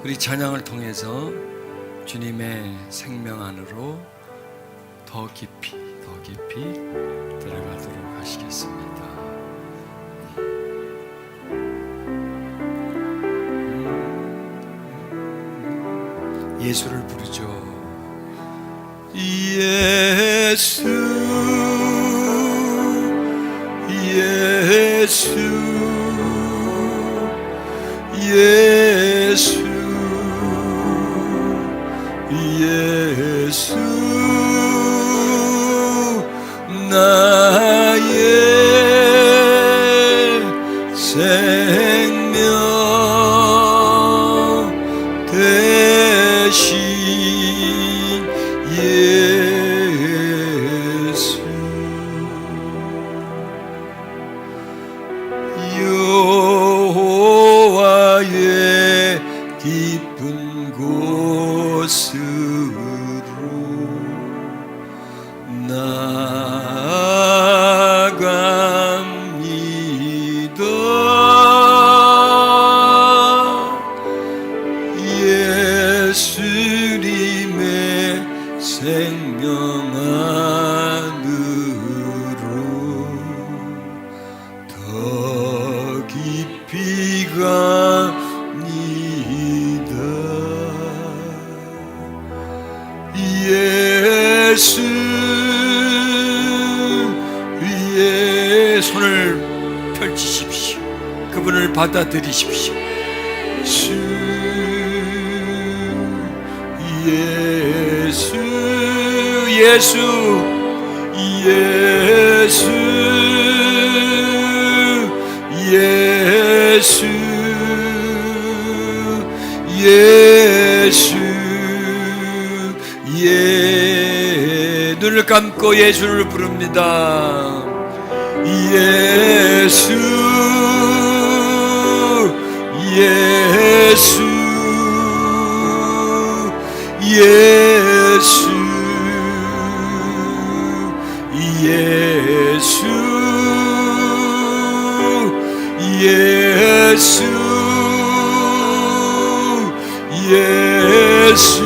우리 찬양을 통해서 주님의 생명 안으로 더 깊이 들어가도록 하시겠습니다. 예수를 부르죠. 예수, 예수, 예수, 예수, 나의 생명 대신 예수, 여호와의 깊은 곳으로 나아갑니다. 예수님의 생명 안으로 더 깊이 갑니다. 예수 위에 손을 펼치십시오. 그분을 받아들이십시오. 예수, 예수, 예수, 예수, 예수, 눈을 감고 예수를 부릅니다. 예수, 예수, 예수, 예수, 예수, 예수, 예수,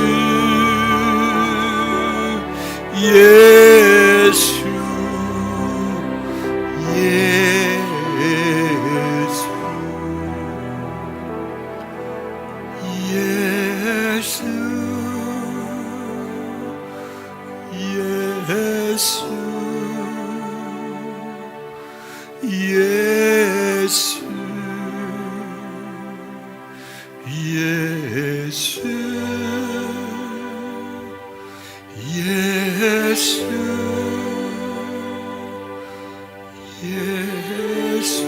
예수, 예수, 예수, 예수.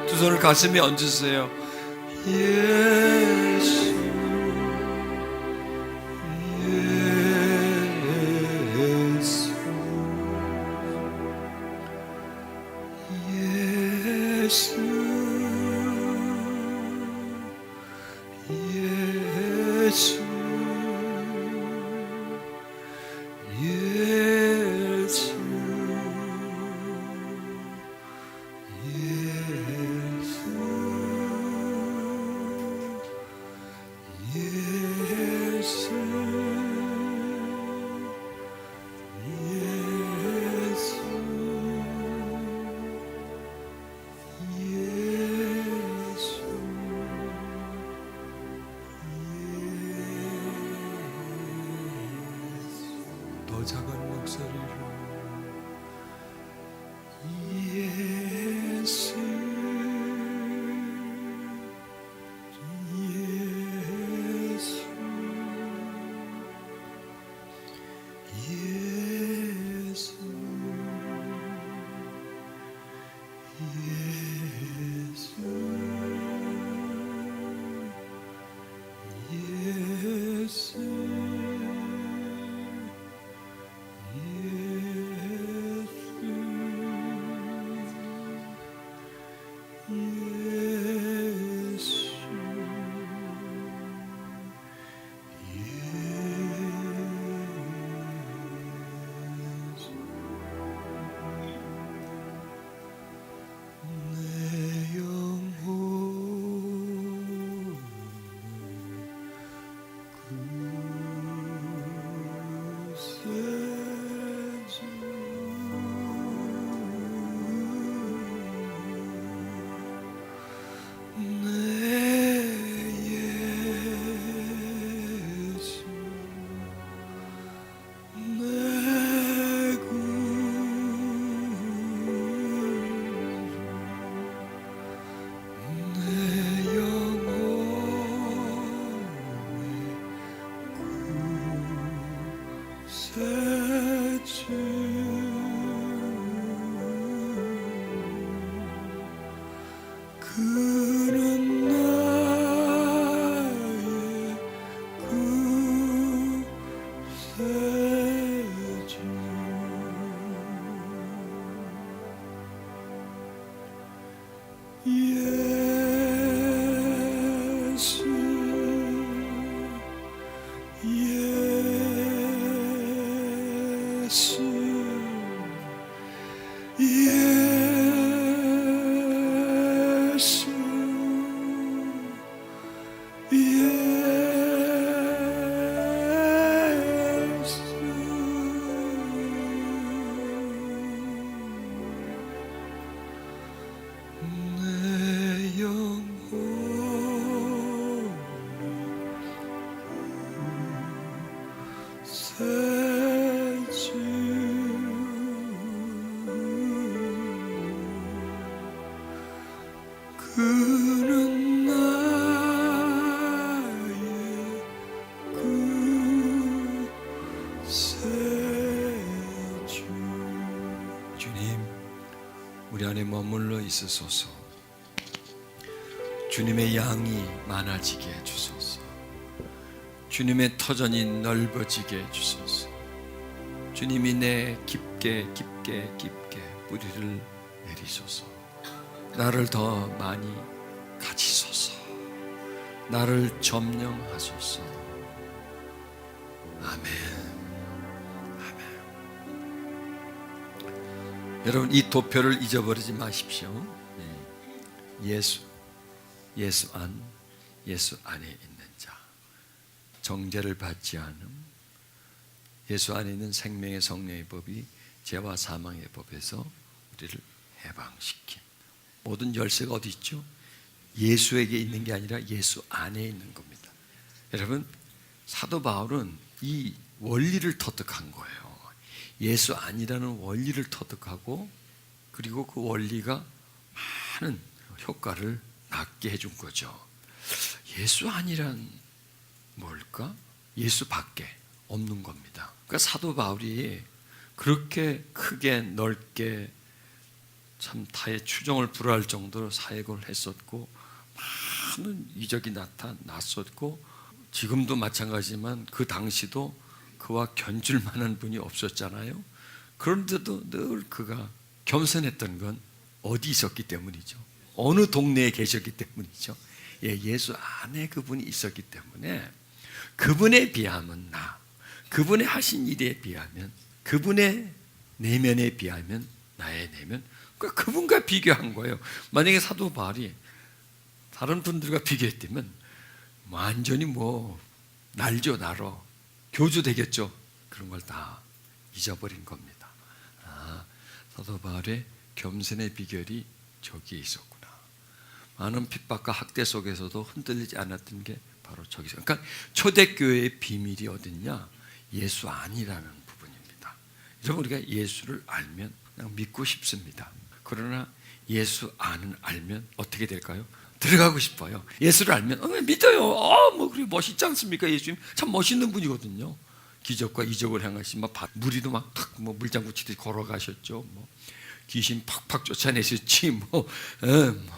두 손을 가슴에 얹으세요. 예수, 예수, 예수, 예수, 더 작은 목소리로 예수, 예수, 예수, 예수, 예수, 그는 나의 구세주 내 영혼을 구세주 그는 나의 구세주. 주님, 우리 안에 머물러 있으소서. 주님의 양이 많아지게 해주소서. 주님의 터전이 넓어지게 해주소서. 주님이 내 깊게 뿌리를 내리소서. 나를 더 많이 가지소서. 나를 점령하소서. 아멘. 여러분, 이 도표를 잊어버리지 마십시오. 예수 안에 있는 자, 정죄를 받지 않음, 예수 안에 있는 생명의 성령의 법이 죄와 사망의 법에서 우리를 해방시킨 모든 열쇠가 어디 있죠? 예수에게 있는 게 아니라 예수 안에 있는 겁니다. 여러분, 사도 바울은 이 원리를 터득한 거예요. 예수 아니라는 원리를 터득하고, 그리고 그 원리가 많은 효과를 낳게 해준 거죠. 예수 아니란 뭘까? 예수 밖에 없는 겁니다. 그러니까 사도 바울이 그렇게 크게 넓게 참 타의 추종을 불허할 정도로 사역을 했었고, 많은 이적이 나타났었고, 지금도 마찬가지지만 그 당시도 그와 견줄 만한 분이 없었잖아요. 그런데도 늘 그가 겸손했던 건 어디 있었기 때문이죠? 어느 동네에 계셨기 때문이죠? 예수 안에 그분이 있었기 때문에, 그분에 비하면 그분의 하신 일에 비하면, 그분의 내면에 비하면 나의 내면, 그러니까 그분과 비교한 거예요. 만약에 사도 바울이 다른 분들과 비교했다면 완전히 날로 교주 되겠죠. 그런 걸 다 잊어버린 겁니다. 사도 바울의 겸손의 비결이 저기에 있었구나. 많은 핍박과 학대 속에서도 흔들리지 않았던 게 바로 저기서. 그러니까 초대교회의 비밀이 어딨냐? 예수 안이라는 부분입니다. 여러분, 우리가 예수를 알면 그냥 믿고 싶습니다. 그러나 예수 알면 어떻게 될까요? 들어가고 싶어요. 예수를 알면 믿어요. 그래 멋있지 않습니까? 예수님 참 멋있는 분이거든요. 기적과 이적을 행하신 무리도 물장구 치듯이 걸어가셨죠. 귀신 팍팍 쫓아내셨지.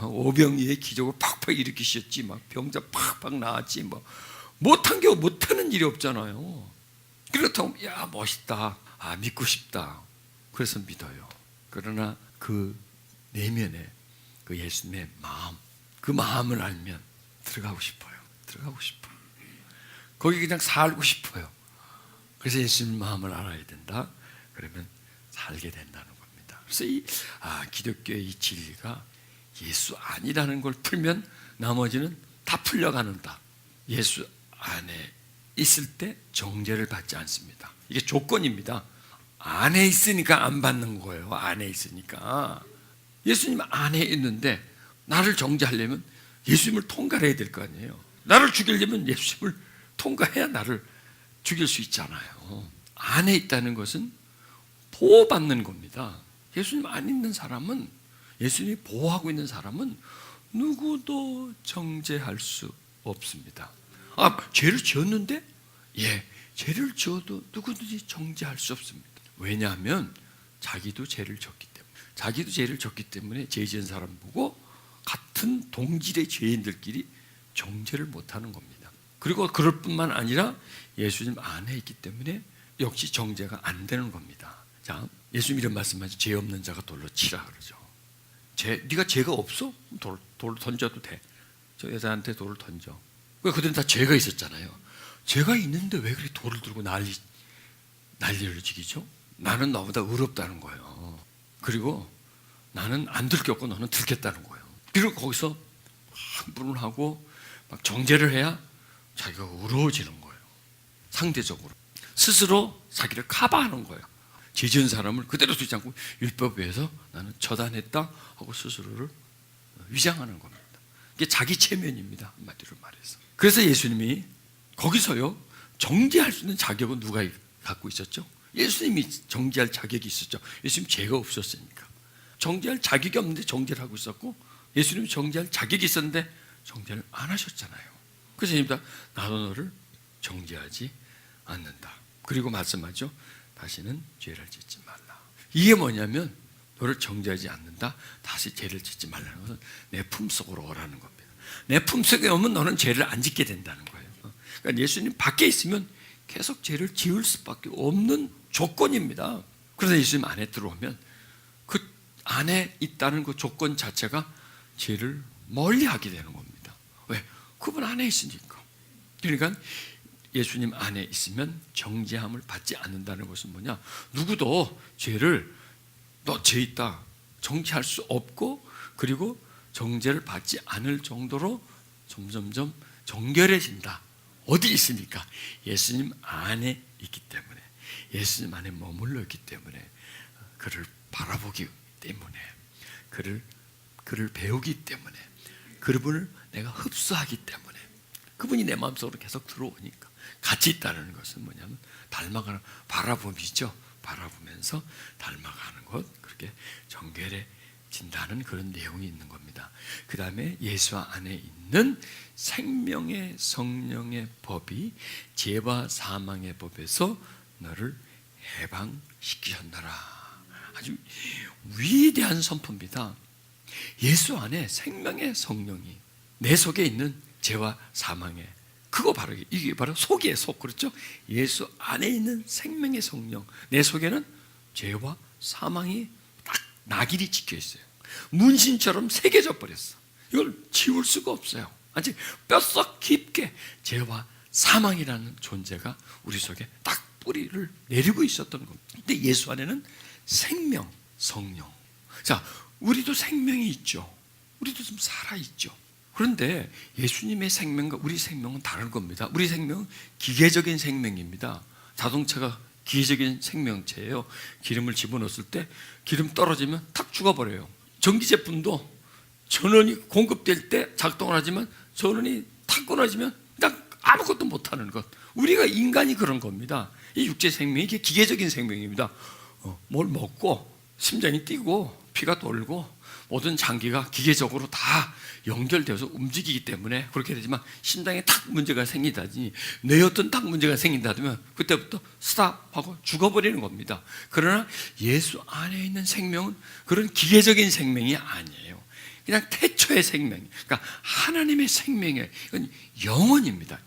오병이의 기적을 팍팍 일으키셨지. 병자 팍팍 나았지. 못하는 일이 없잖아요. 그렇다고 멋있다. 믿고 싶다. 그래서 믿어요. 그러나 그 내면에 그 예수님의 마음, 그 마음을 알면 들어가고 싶어요. 거기 그냥 살고 싶어요. 그래서 예수님 마음을 알아야 된다. 그러면 살게 된다는 겁니다. 그래서 기독교의 이 진리가 예수 안이라는 걸 풀면 나머지는 다 풀려가는다. 예수 안에 있을 때 정죄를 받지 않습니다. 이게 조건입니다. 안에 있으니까 안 받는 거예요. 안에 있으니까. 예수님 안에 있는데 나를 정죄하려면 예수님을 통과해야 될 거 아니에요. 나를 죽이려면 예수님을 통과해야 나를 죽일 수 있잖아요. 안에 있다는 것은 보호받는 겁니다. 예수님 안 있는 사람은, 예수님이 보호하고 있는 사람은 누구도 정죄할 수 없습니다. 죄를 지었는데? 죄를 지어도 누구든지 정죄할 수 없습니다. 왜냐하면 자기도 죄를 졌기 때문에. 자기도 죄를 졌기 때문에 죄 지은 사람 보고 같은 동질의 죄인들끼리 정죄를 못하는 겁니다. 그리고 그럴 뿐만 아니라 예수님 안에 있기 때문에 역시 정죄가 안 되는 겁니다. 자, 예수님 이런 말씀하죠. 죄 없는 자가 돌로 치라 그러죠. 네가 죄가 없어? 돌 던져도 돼. 저 여자한테 돌을 던져. 왜 그들은 다 죄가 있었잖아요. 죄가 있는데 왜 그렇게 돌을 들고 난리를 지기죠? 나는 너보다 의롭다는 거예요. 그리고 나는 안 들켰고 너는 들켰다는 거예요. 그리고 거기서 막 분을 하고 막 정죄를 해야 자기가 의로워지는 거예요. 상대적으로 스스로 자기를 커버하는 거예요. 죄 지은 사람을 그대로 두지 않고 율법에 의해서 나는 처단했다 하고 스스로를 위장하는 겁니다. 이게 자기 체면입니다. 한마디로 말해서. 그래서 예수님이 거기서요, 정죄할 수 있는 자격은 누가 갖고 있었죠? 예수님이 정죄할 자격이 있었죠. 예수님 죄가 없었으니까. 정죄할 자격이 없는데 정죄를 하고 있었고, 예수님이 정죄할 자격이 있었는데 정죄를 안 하셨잖아요. 그래서 예수님이 나도 너를 정죄하지 않는다. 그리고 말씀하죠. 다시는 죄를 짓지 말라. 이게 뭐냐면 너를 정죄하지 않는다. 다시 죄를 짓지 말라는 것은 내 품속으로 오라는 겁니다. 내 품속에 오면 너는 죄를 안 짓게 된다는 거예요. 그러니까 예수님 밖에 있으면 계속 죄를 지을 수밖에 없는 조건입니다. 그래서 예수님 안에 들어오면 그 안에 있다는 그 조건 자체가 죄를 멀리하게 되는 겁니다. 왜? 그분 안에 있으니까. 그러니까 예수님 안에 있으면 정죄함을 받지 않는다는 것은 뭐냐? 누구도 죄를 너 죄 있다 정죄할 수 없고, 그리고 정죄를 받지 않을 정도로 점점점 정결해진다. 어디 있으니까? 예수님 안에 있기 때문에, 예수님 안에 머물러 있기 때문에, 그를 바라보기 때문에, 그를 배우기 때문에, 그분을 내가 흡수하기 때문에, 그분이 내 마음속으로 계속 들어오니까. 같이 있다는 것은 뭐냐면 닮아가는 바라봄이죠. 바라보면서 닮아가는 것, 그렇게 정결해진다는 그런 내용이 있는 겁니다. 그 다음에 예수 안에 있는 생명의 성령의 법이 죄와 사망의 법에서 너를 해방시키셨노라. 아주 위대한 선포입니다. 예수 안에 생명의 성령이 내 속에 있는 죄와 사망의, 그거 바로, 이게 바로 속이에요, 속. 그렇죠? 예수 안에 있는 생명의 성령, 내 속에는 죄와 사망이 딱 낙일이 찍혀 있어요. 문신처럼 새겨져 버렸어. 이걸 지울 수가 없어요. 아직 뼛속 깊게 죄와 사망이라는 존재가 우리 속에 딱 뿌리를 내리고 있었던 겁니다. 근데 예수 안에는 생명, 성령. 자, 우리도 생명이 있죠. 우리도 좀 살아있죠. 그런데 예수님의 생명과 우리 생명은 다른 겁니다. 우리 생명은 기계적인 생명입니다. 자동차가 기계적인 생명체예요. 기름을 집어넣었을 때 기름 떨어지면 탁 죽어버려요. 전기 제품도 전원이 공급될 때 작동을 하지만 전원이 탁 끊어지면 그냥 아무것도 못하는 것. 우리가 인간이 그런 겁니다. 이 육체 생명이 이게 기계적인 생명입니다. 뭘 먹고 심장이 뛰고 피가 돌고 모든 장기가 기계적으로 다 연결되어서 움직이기 때문에 그렇게 되지만, 심장에 탁 문제가 생기다니, 뇌에 어떤 딱 문제가 생긴다면 그때부터 스탑하고 죽어버리는 겁니다. 그러나 예수 안에 있는 생명은 그런 기계적인 생명이 아니에요. 그냥 태초의 생명, 그러니까 하나님의 생명이에요. 이건 영원입니다.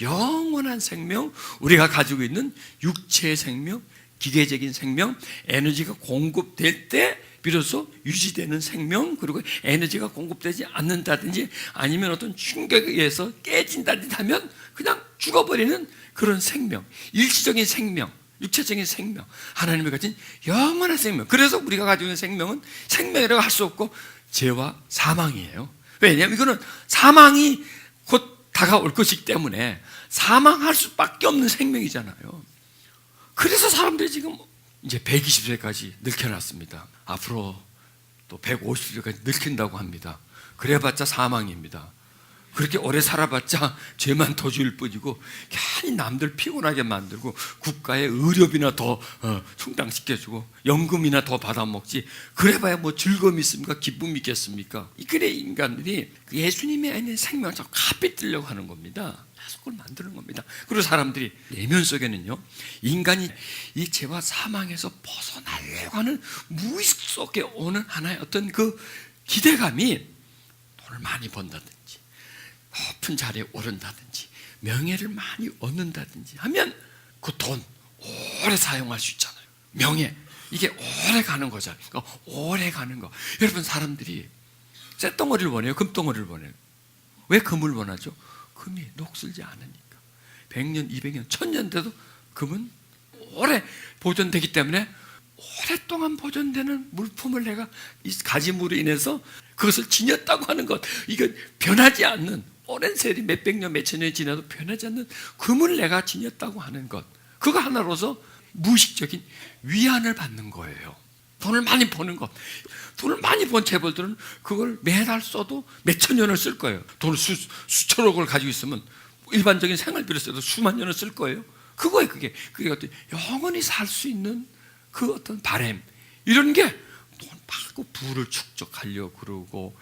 영원한 생명, 우리가 가지고 있는 육체의 생명, 기계적인 생명, 에너지가 공급될 때 비로소 유지되는 생명, 그리고 에너지가 공급되지 않는다든지 아니면 어떤 충격에 의해서 깨진다든지 하면 그냥 죽어버리는 그런 생명, 일시적인 생명, 육체적인 생명, 하나님이 가진 영원한 생명. 그래서 우리가 가지고 있는 생명은 생명이라고 할 수 없고 죄와 사망이에요. 왜냐하면 이거는 사망이 곧 다가올 것이기 때문에 사망할 수밖에 없는 생명이잖아요. 그래서 사람들이 지금 이제 120세까지 늙혀놨습니다. 앞으로 또 150세까지 늙힌다고 합니다. 그래봤자 사망입니다. 그렇게 오래 살아봤자 죄만 더 지을 뿐이고 괜히 남들 피곤하게 만들고 국가의 의료비나 더 충당시켜주고 연금이나 더 받아먹지, 그래봐야 뭐 즐거움이 있습니까? 기쁨이 있겠습니까? 그래 인간들이 예수님의 안에 생명을 자꾸 값비뜨려고 하는 겁니다. 계속 그걸 만드는 겁니다. 그리고 사람들이 내면 속에는요, 인간이 이 죄와 사망에서 벗어나려고 하는 무의식 속에 오는 하나의 어떤 그 기대감이 돈을 많이 번다든지 높은 자리에 오른다든지 명예를 많이 얻는다든지 하면 그 돈 오래 사용할 수 있잖아요. 명예, 이게 오래 가는 거잖아요. 그러니까 오래 가는 거. 여러분, 사람들이 쇳덩어리를 원해요? 금덩어리를 원해요? 왜 금을 원하죠? 금이 녹슬지 않으니까. 100년, 200년, 1000년 돼도 금은 오래 보존되기 때문에 오랫동안 보존되는 물품을 내가 이 가짐으로 인해서 그것을 지녔다고 하는 것, 이건 변하지 않는, 오랜 세월이 몇백 년, 몇천 년이 지나도 변하지 않는 금을 내가 지녔다고 하는 것, 그거 하나로서 무의식적인 위안을 받는 거예요. 돈을 많이 버는 것, 돈을 많이 번 재벌들은 그걸 매달 써도 몇천 년을 쓸 거예요. 돈을 수천억을 가지고 있으면 일반적인 생활비를 써도 수만 년을 쓸 거예요. 그거예요. 그게 어떤 영원히 살 수 있는 그 어떤 바램, 이런 게 돈 받고 부를 축적하려고 그러고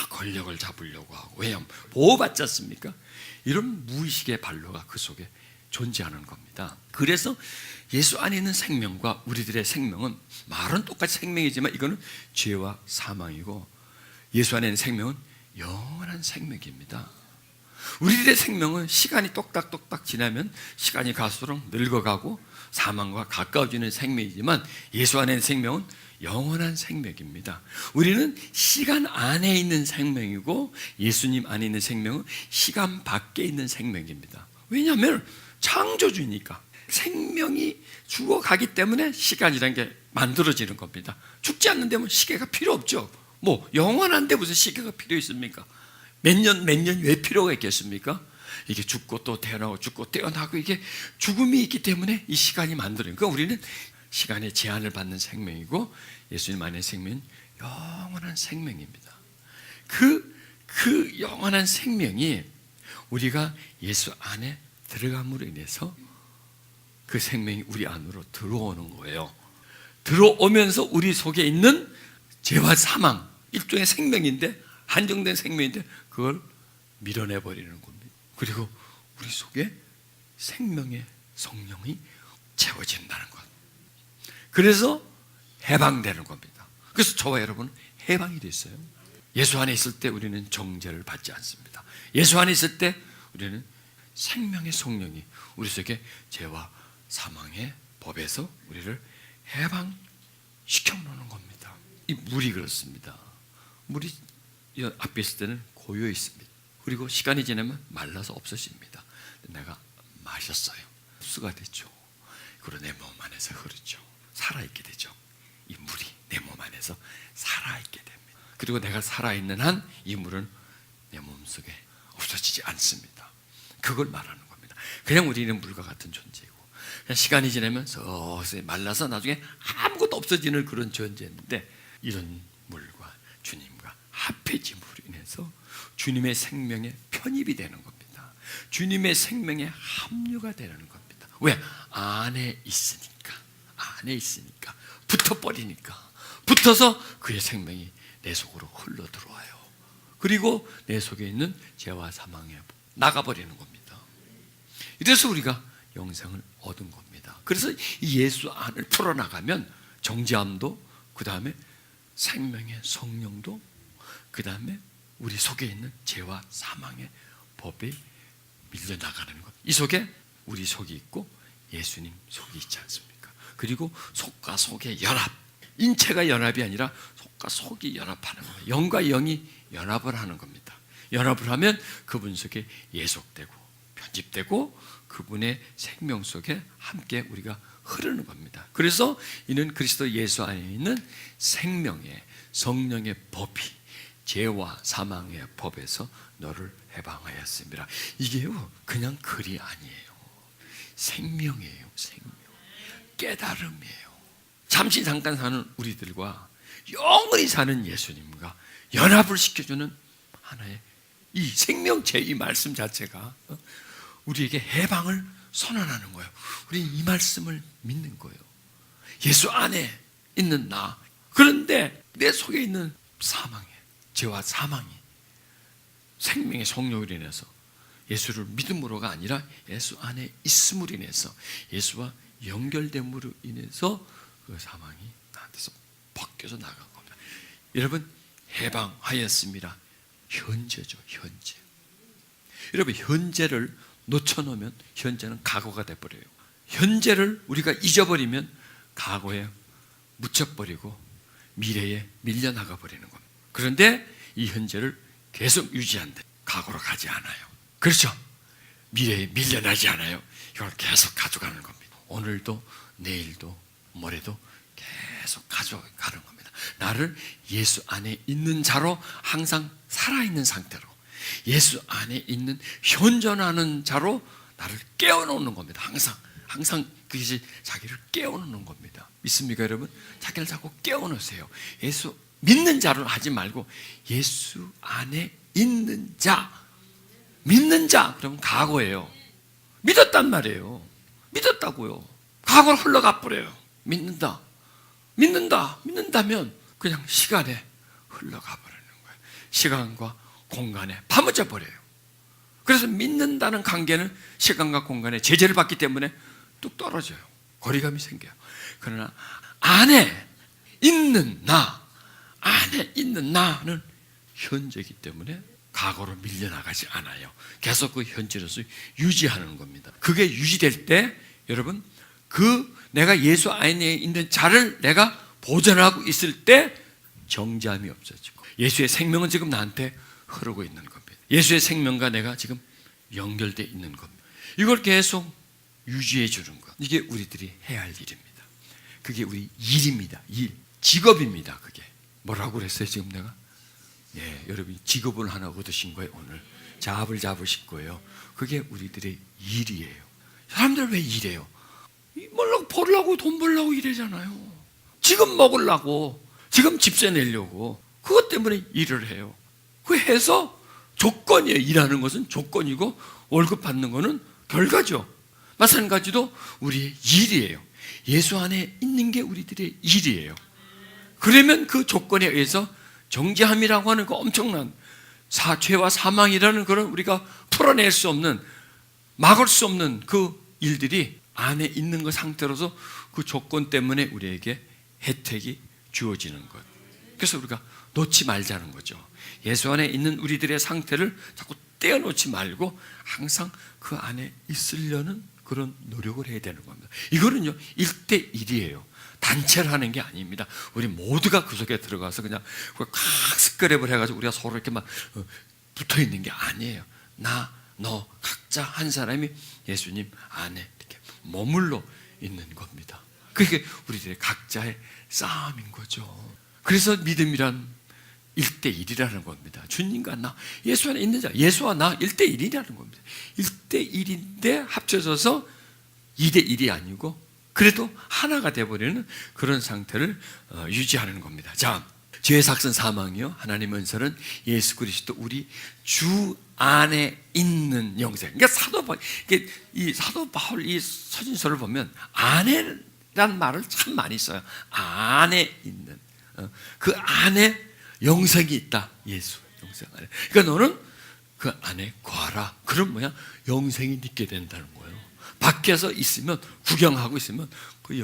권력을 잡으려고 하고, 왜냐하면 보호받지 않습니까? 이런 무의식의 반로가 그 속에 존재하는 겁니다. 그래서 예수 안에 있는 생명과 우리들의 생명은, 말은 똑같이 생명이지만 이거는 죄와 사망이고, 예수 안에 있는 생명은 영원한 생명입니다. 우리들의 생명은 시간이 똑딱똑딱 지나면 시간이 갈수록 늙어가고 사망과 가까워지는 생명이지만, 예수 안에 있는 생명은 영원한 생명입니다. 우리는 시간 안에 있는 생명이고, 예수님 안에 있는 생명은 시간 밖에 있는 생명입니다. 왜냐하면 창조주니까. 생명이 죽어가기 때문에 시간이라는 게 만들어지는 겁니다. 죽지 않는 데면 시계가 필요 없죠. 뭐 영원한데 무슨 시계가 필요 있습니까? 몇 년 왜 필요가 있겠습니까? 이게 죽고 또 태어나고 죽고 태어나고, 이게 죽음이 있기 때문에 이 시간이 만들어요. 그러니까 우리는 시간의 제한을 받는 생명이고, 예수님 안의 생명은 영원한 생명입니다. 그 영원한 생명이 우리가 예수 안에 들어감으로 인해서 그 생명이 우리 안으로 들어오는 거예요. 들어오면서 우리 속에 있는 죄와 사망, 일종의 생명인데, 한정된 생명인데 그걸 밀어내버리는 겁니다. 그리고 우리 속에 생명의 성령이 채워진다는 것. 그래서 해방되는 겁니다. 그래서 저와 여러분은 해방이 됐어요. 예수 안에 있을 때 우리는 정죄를 받지 않습니다. 예수 안에 있을 때 우리는 생명의 성령이 우리 속에 죄와 사망의 법에서 우리를 해방시켜 놓는 겁니다. 이 물이 그렇습니다. 물이 앞에 있을 때는 고여 있습니다. 그리고 시간이 지나면 말라서 없어집니다. 내가 마셨어요. 흡수가 되죠. 그리고 내 몸 안에서 흐르죠. 살아있게 되죠. 이 물이 내 몸 안에서 살아있게 됩니다. 그리고 내가 살아있는 한 이 물은 내 몸속에 없어지지 않습니다. 그걸 말하는 겁니다. 그냥 우리는 물과 같은 존재고, 그냥 시간이 지나면 서서히 말라서 나중에 아무것도 없어지는 그런 존재인데, 이런 물과 주님과 합해짐으로 인해서 주님의 생명에 편입이 되는 겁니다. 주님의 생명에 합류가 되는 겁니다. 왜? 안에 있으니까 붙어버리니까, 붙어서 그의 생명이 내 속으로 흘러 들어와요. 그리고 내 속에 있는 죄와 사망에 나가버리는 겁니다. 이래서 우리가 영생을 얻은 겁니다. 그래서 이 예수 안을 풀어나가면 정죄함도, 그 다음에 생명의 성령도, 그 다음에 우리 속에 있는 죄와 사망의 법이 밀려나가는 것. 이 속에 우리 속이 있고 예수님 속이 있지 않습니까? 그리고 속과 속의 연합, 인체가 연합이 아니라 속과 속이 연합하는 거예요. 영과 영이 연합을 하는 겁니다. 연합을 하면 그분 속에 예속되고 편집되고 그분의 생명 속에 함께 우리가 흐르는 겁니다. 그래서 이는 그리스도 예수 안에 있는 생명의 성령의 법이 죄와 사망의 법에서 너를 해방하였습니다. 이게요 그냥 글이 아니에요. 생명이에요. 생명. 깨달음이에요. 잠시 잠깐 사는 우리들과 영원히 사는 예수님과 연합을 시켜주는 하나의 이 생명체, 이 말씀 자체가 우리에게 해방을 선언하는 거예요. 우리는 이 말씀을 믿는 거예요. 예수 안에 있는 나. 그런데 내 속에 있는 사망의 죄와 사망이 생명의 성령으로 인해서 예수를 믿음으로가 아니라 예수 안에 있음으로 인해서 예수와 연결됨으로 인해서 그 사망이 나한테서 벗겨져 나간 겁니다. 여러분, 해방하였습니다. 현재죠, 현재. 여러분, 현재를 놓쳐놓으면 현재는 과거가 돼버려요. 현재를 우리가 잊어버리면 과거에 묻혀버리고 미래에 밀려나가 버리는 겁니다. 그런데 이 현재를 계속 유지한대. 과거로 가지 않아요. 그렇죠? 미래에 밀려나지 않아요. 이걸 계속 가져가는 겁니다. 오늘도 내일도 모레도 계속 가져가는 겁니다. 나를 예수 안에 있는 자로 항상 살아있는 상태로, 예수 안에 있는 현존하는 자로 나를 깨워놓는 겁니다. 항상 그것이 자기를 깨워놓는 겁니다. 믿습니까, 여러분? 자기를 자꾸 깨워놓으세요. 예수 믿는 자로 하지 말고 예수 안에 있는 자, 믿는 자. 그러면 과거예요. 믿었단 말이에요. 믿었다고요. 과거로 흘러가 버려요. 믿는다면 그냥 시간에 흘러가 버리는 거예요. 시간과 공간에 파묻혀 버려요. 그래서 믿는다는 관계는 시간과 공간에 제재를 받기 때문에 뚝 떨어져요. 거리감이 생겨요. 그러나 안에 있는 나는 현재이기 때문에 과거로 밀려나가지 않아요. 계속 그 현재로서 유지하는 겁니다. 그게 유지될 때 여러분, 내가 예수 안에 있는 자를 내가 보존하고 있을 때 정죄함이 없어지고 예수의 생명은 지금 나한테 흐르고 있는 겁니다. 예수의 생명과 내가 지금 연결되어 있는 겁니다. 이걸 계속 유지해 주는 것, 이게 우리들이 해야 할 일입니다. 그게 우리 일입니다. 직업입니다. 그게 뭐라고 그랬어요 지금 내가? 여러분이 직업을 하나 얻으신 거예요. 오늘 잡을 잡으실 거예요. 그게 우리들의 일이에요. 사람들 왜 일해요? 벌려고 돈 벌려고 일하잖아요. 지금 먹으려고, 지금 집세 내려고, 그것 때문에 일을 해요. 그 해서 조건이에요. 일하는 것은 조건이고 월급 받는 것은 결과죠. 마찬가지로 우리의 일이에요. 예수 안에 있는 게 우리들의 일이에요. 그러면 그 조건에 의해서 정죄함이라고 하는 그 엄청난 죄와 사망이라는 그런 우리가 풀어낼 수 없는, 막을 수 없는 그 일들이 안에 있는 그 상태로서 그 조건 때문에 우리에게 혜택이 주어지는 것. 그래서 우리가 놓지 말자는 거죠. 예수 안에 있는 우리들의 상태를 자꾸 떼어놓지 말고 항상 그 안에 있으려는 그런 노력을 해야 되는 겁니다. 이거는요 1대1이에요. 단체를 하는 게 아닙니다. 우리 모두가 그 속에 들어가서 그냥 꽉 스크랩을 해가지고 우리가 서로 이렇게 막 붙어 있는 게 아니에요. 나, 너 각자 한 사람이 예수님 안에 이렇게 머물러 있는 겁니다. 그게 우리들의 각자의 싸움인 거죠. 그래서 믿음이란 1대1이라는 겁니다. 주님과 나, 예수 안에 있는 자, 예수와 나 1대1이라는 겁니다. 1대1인데 합쳐져서 2대1이 아니고 그래도 하나가 되어버리는 그런 상태를 유지하는 겁니다. 자, 죄의 삭선 사망이요, 하나님의 은사는 예수 그리스도 우리 주 안에 있는 영생. 그러니까 사도 바울 이 서신서를 보면 안에란 말을 참 많이 써요. 안에 있는, 그 안에 영생이 있다. 예수 영생 안에. 그러니까 너는 그 안에 거하라. 그럼 뭐야? 영생이 있게 된다는 거예요. 밖에서 있으면, 구경하고 있으면 그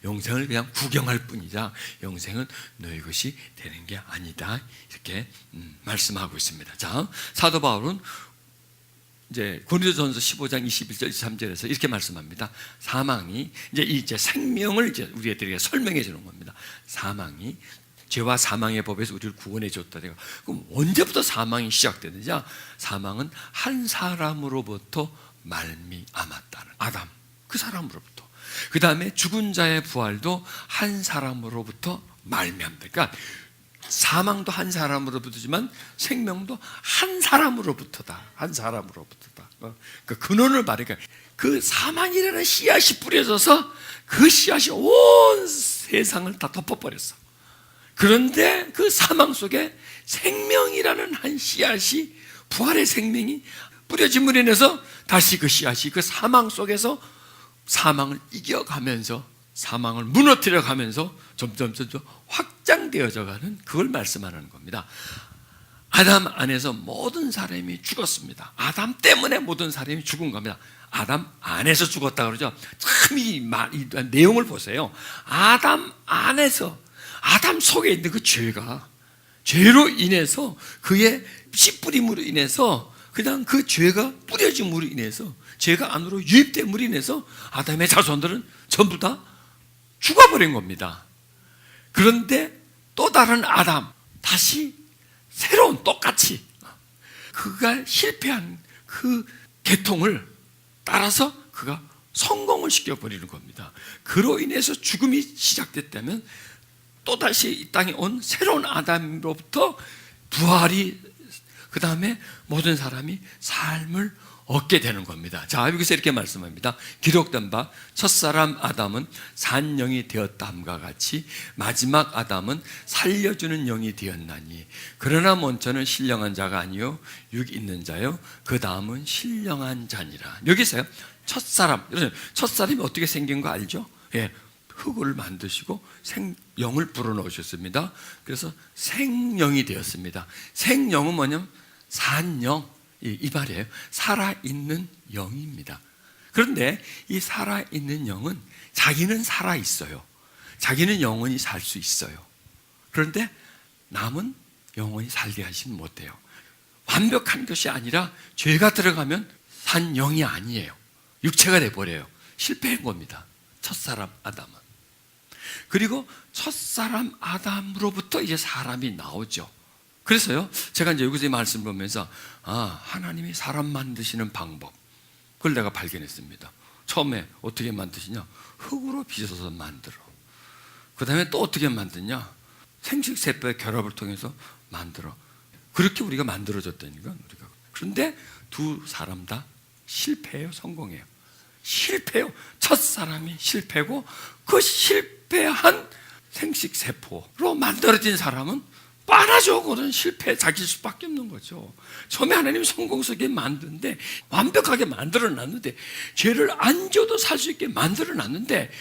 영생을 그냥 구경할 뿐이다. 영생은 너희 것이 되는 게 아니다. 이렇게 말씀하고 있습니다. 자, 사도 바울은 이제 고린도전서 15장 21절 23절에서 이렇게 말씀합니다. 사망이 이제 생명을 이제 우리에게 설명해 주는 겁니다. 사망이 죄와 사망의 법에서 우리를 구원해 줬다. 그럼 언제부터 사망이 시작되느냐? 사망은 한 사람으로부터 말미암았다는, 아담 그 사람으로부터. 그 다음에 죽은 자의 부활도 한 사람으로부터 말미암다. 그러니까 사망도 한 사람으로부터지만 생명도 한 사람으로부터다. 한 사람으로부터다. 그 근원을 말하니까 그 사망이라는 씨앗이 뿌려져서 그 씨앗이 온 세상을 다 덮어버렸어. 그런데 그 사망 속에 생명이라는 한 씨앗이 부활의 생명이 뿌려짐으로 인해서 다시 그 씨앗이 그 사망 속에서 사망을 이겨가면서 사망을 무너뜨려 가면서 점점 확장되어져 가는 그걸 말씀하는 겁니다. 아담 안에서 모든 사람이 죽었습니다. 아담 때문에 모든 사람이 죽은 겁니다. 아담 안에서 죽었다 그러죠. 참 이 내용을 보세요. 아담 안에서, 아담 속에 있는 그 죄가, 죄로 인해서 그의 씨 뿌림으로 인해서 그냥 그 죄가 뿌려짐으로 인해서 죄가 안으로 유입됨으로 인해서 아담의 자손들은 전부 다 죽어버린 겁니다. 그런데 또 다른 아담, 다시 새로운 똑같이 그가 실패한 그 계통을 따라서 그가 성공을 시켜버리는 겁니다. 그로 인해서 죽음이 시작됐다면 또다시 이 땅에 온 새로운 아담으로부터 부활이, 그 다음에 모든 사람이 삶을 얻게 되는 겁니다. 자, 여기서 이렇게 말씀합니다. 기록된 바 첫사람 아담은 산 영이 되었다함과 같이 마지막 아담은 살려주는 영이 되었나니 그러나 먼저는 신령한 자가 아니요 육 있는 자요 그 다음은 신령한 자니라. 여기서요, 첫사람이 어떻게 생긴 거 알죠? 예, 흙을 만드시고 생영을 불어넣으셨습니다. 그래서 생영이 되었습니다. 생영은 뭐냐면 산영, 이 말이에요. 살아있는 영입니다. 그런데 이 살아있는 영은 자기는 살아있어요. 자기는 영원히 살 수 있어요. 그런데 남은 영원히 살게 하시는 못해요. 완벽한 것이 아니라 죄가 들어가면 산 영이 아니에요. 육체가 돼버려요. 실패한 겁니다. 첫사람 아담은. 그리고 첫사람 아담으로부터 이제 사람이 나오죠. 그래서요, 제가 이제 여기서 이 말씀을 보면서, 하나님이 사람 만드시는 방법, 그걸 내가 발견했습니다. 처음에 어떻게 만드시냐? 흙으로 빚어서 만들어. 그 다음에 또 어떻게 만드냐? 생식세포의 결합을 통해서 만들어. 그렇게 우리가 만들어졌다니까, 우리가. 그런데 두 사람 다 실패해요, 성공해요? 실패요. 첫 사람이 실패고, 그 실패한 생식세포로 만들어진 사람은 뻔하죠. 그건 실패, 자기 수밖에 없는 거죠. 처음에 하나님이 성공스럽게 만드는데, 완벽하게 만들어놨는데, 죄를 안 져도 살 수 있게 만들어놨는데,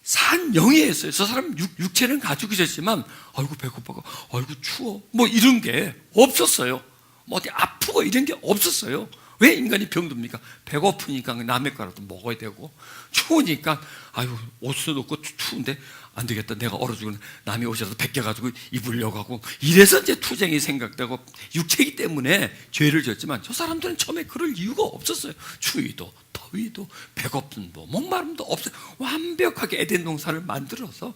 산 영이었어요. 저 사람 육체는 가지고 있었지만, 아이고 배고파고, 아이고 추워, 뭐 이런 게 없었어요. 뭐 어디 아프고 이런 게 없었어요. 왜 인간이 병듭니까? 배고프니까 남의 거라도 먹어야 되고, 추우니까 아유 옷도 없고 추운데 안 되겠다, 내가 얼어 죽는 남이 오셔서 벗겨가지고 입으려고 하고, 이래서 이제 투쟁이 생각되고, 육체이기 때문에 죄를 졌지만 저 사람들은 처음에 그럴 이유가 없었어요. 추위도 더위도 배고픔도 목마름도 없어요. 완벽하게 에덴 동산을 만들어서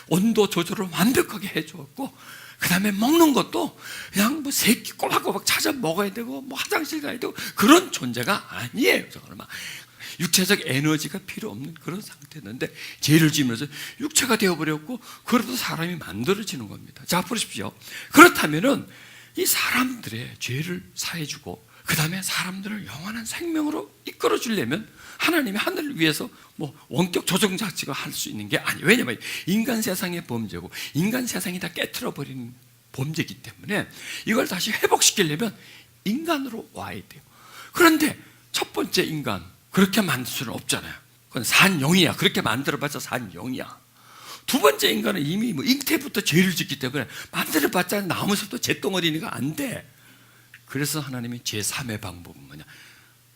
온도 조절을 완벽하게 해주었고, 그 다음에 먹는 것도 그냥 뭐 새끼 꼬박꼬박 찾아 먹어야 되고, 뭐 화장실 가야 되고, 그런 존재가 아니에요. 정말 육체적 에너지가 필요 없는 그런 상태였는데, 죄를 지으면서 육체가 되어버렸고, 그래도 사람이 만들어지는 겁니다. 자, 보십시오. 그렇다면은 이 사람들의 죄를 사해주고, 그 다음에 사람들을 영원한 생명으로 이끌어 주려면 하나님이 하늘을 위해서 뭐 원격 조정 자체가 할 수 있는 게 아니에요. 왜냐하면 인간 세상의 범죄고, 인간 세상이 다 깨트려버린 범죄이기 때문에 이걸 다시 회복시키려면 인간으로 와야 돼요. 그런데 첫 번째 인간, 그렇게 만들 수는 없잖아요. 그건 산영이야. 그렇게 만들어봤자 산영이야. 두 번째 인간은 이미 뭐 잉태부터 죄를 짓기 때문에 만들어봤자 나무서부터 잿덩어리니까 안 돼. 그래서 하나님이 제3의 방법은 뭐냐?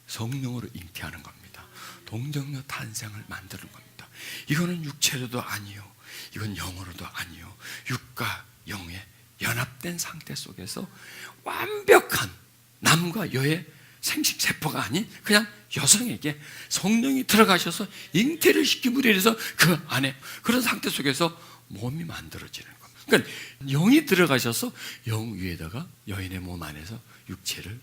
성령으로 잉태하는 겁니다. 동정녀 탄생을 만드는 겁니다. 이거는 육체로도 아니요, 이건 영으로도 아니요, 육과 영의 연합된 상태 속에서 완벽한 남과 여의 생식세포가 아닌 그냥 여성에게 성령이 들어가셔서 잉태를 시킴으로 해서 그 안에 그런 상태 속에서 몸이 만들어지는 겁니다. 그러니까 영이 들어가셔서 영 위에다가 여인의 몸 안에서 육체를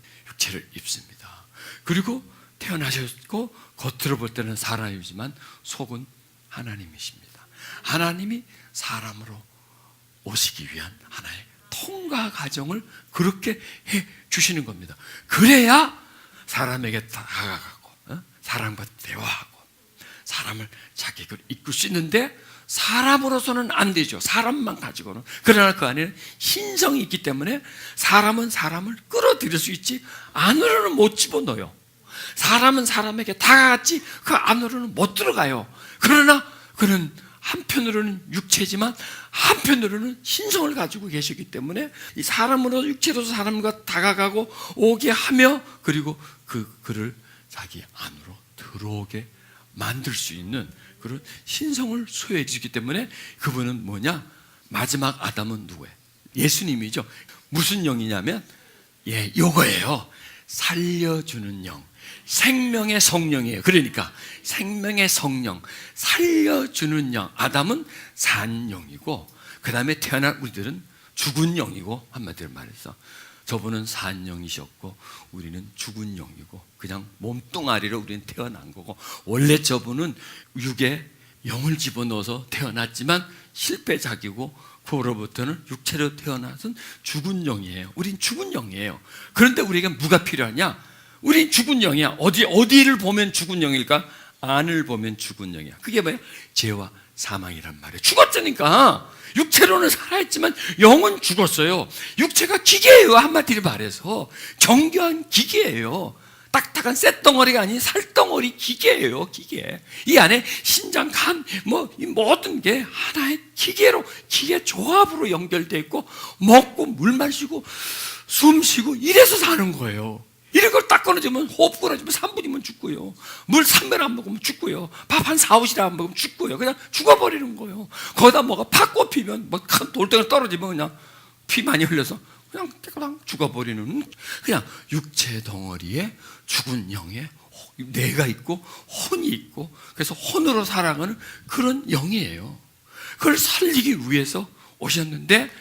입습니다. 그리고 태어나셨고 겉으로 볼 때는 사람이지만 속은 하나님이십니다. 하나님이 사람으로 오시기 위한 하나의 통과 과정을 그렇게 해 주시는 겁니다. 그래야 사람에게 다가가고, 사람과 대화하고, 사람을 자기 걸 이끌 수 있는데 사람으로서는 안 되죠. 사람만 가지고는. 그러나 그 안에는 신성이 있기 때문에 사람은 사람을 끌어들일 수 있지 안으로는 못 집어넣어요. 사람은 사람에게 다가갔지 그 안으로는 못 들어가요. 그러나 그는 한편으로는 육체지만 한편으로는 신성을 가지고 계시기 때문에 이 사람으로 육체로서 사람과 다가가고 오게 하며 그리고 그를 자기 안으로 들어오게 만들 수 있는 그런 신성을 소유해 주기 때문에 그분은 뭐냐? 마지막 아담은 누구예요? 예수님이죠. 무슨 영이냐면 요거예요. 살려주는 영. 생명의 성령이에요. 그러니까 생명의 성령, 살려주는 영. 아담은 산 영이고 그 다음에 태어난 우리들은 죽은 영이고, 한마디로 말해서 저분은 산 영이셨고 우리는 죽은 영이고 그냥 몸뚱아리로 우리는 태어난 거고, 원래 저분은 육에 영을 집어넣어서 태어났지만 실패작이고 그로부터는 육체로 태어나선 죽은 영이에요. 우린 죽은 영이에요. 그런데 우리에게 뭐가 필요하냐? 우린 죽은 영이야. 어디를 보면 죽은 영일까? 안을 보면 죽은 영이야. 그게 뭐예요? 죄와 사망이란 말이에요. 죽었으니까. 육체로는 살아있지만 영은 죽었어요. 육체가 기계예요. 한마디로 말해서 정교한 기계예요. 딱딱한 쇳덩어리가 아닌 살덩어리 기계예요. 기계. 이 안에 신장, 간, 모든 게 하나의 기계 조합으로 연결되어 있고 먹고 물 마시고 숨 쉬고 이래서 사는 거예요. 이런 걸 딱 끊어주면, 호흡 끊어주면 3분이면 죽고요. 물 3배 안 먹으면 죽고요. 밥 한 4-5시간 안 먹으면 죽고요. 그냥 죽어버리는 거예요. 거기다 뭐가 팍 꼽히면, 큰 돌덩이 떨어지면 그냥 피 많이 흘려서 그냥 죽어버리는, 그냥 육체 덩어리에 죽은 영에 뇌가 있고 혼이 있고, 그래서 혼으로 살아가는 그런 영이에요. 그걸 살리기 위해서 오셨는데,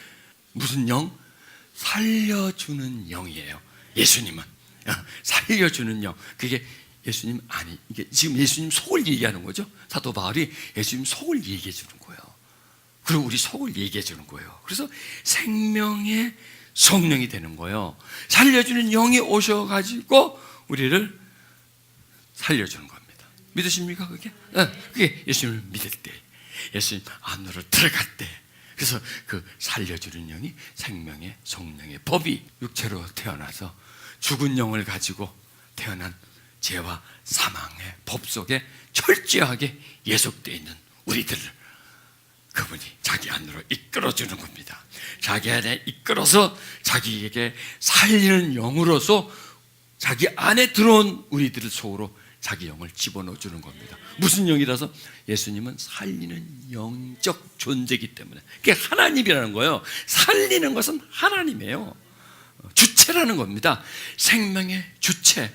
무슨 영? 살려주는 영이에요. 예수님은 살려주는 영. 그게 예수님 이게 지금 예수님 속을 얘기하는 거죠. 사도 바울이 예수님 속을 얘기해 주는 거예요. 그리고 우리 속을 얘기해 주는 거예요. 그래서 생명의 성령이 되는 거예요. 살려주는 영이 오셔가지고 우리를 살려주는 겁니다. 믿으십니까 그게? 그게 예수님을 믿을 때, 예수님 안으로 들어갈 때, 그래서 그 살려주는 영이 생명의 성령의 법이 육체로 태어나서 죽은 영을 가지고 태어난 죄와 사망의 법 속에 철저하게 예속되어 있는 우리들을 그분이 자기 안으로 이끌어주는 겁니다. 자기 안에 이끌어서 자기에게 살리는 영으로서 자기 안에 들어온 우리들 속으로 자기 영을 집어넣어주는 겁니다. 무슨 영이라서? 예수님은 살리는 영적 존재이기 때문에. 그게 하나님이라는 거예요. 살리는 것은 하나님이에요. 주체라는 겁니다. 생명의 주체.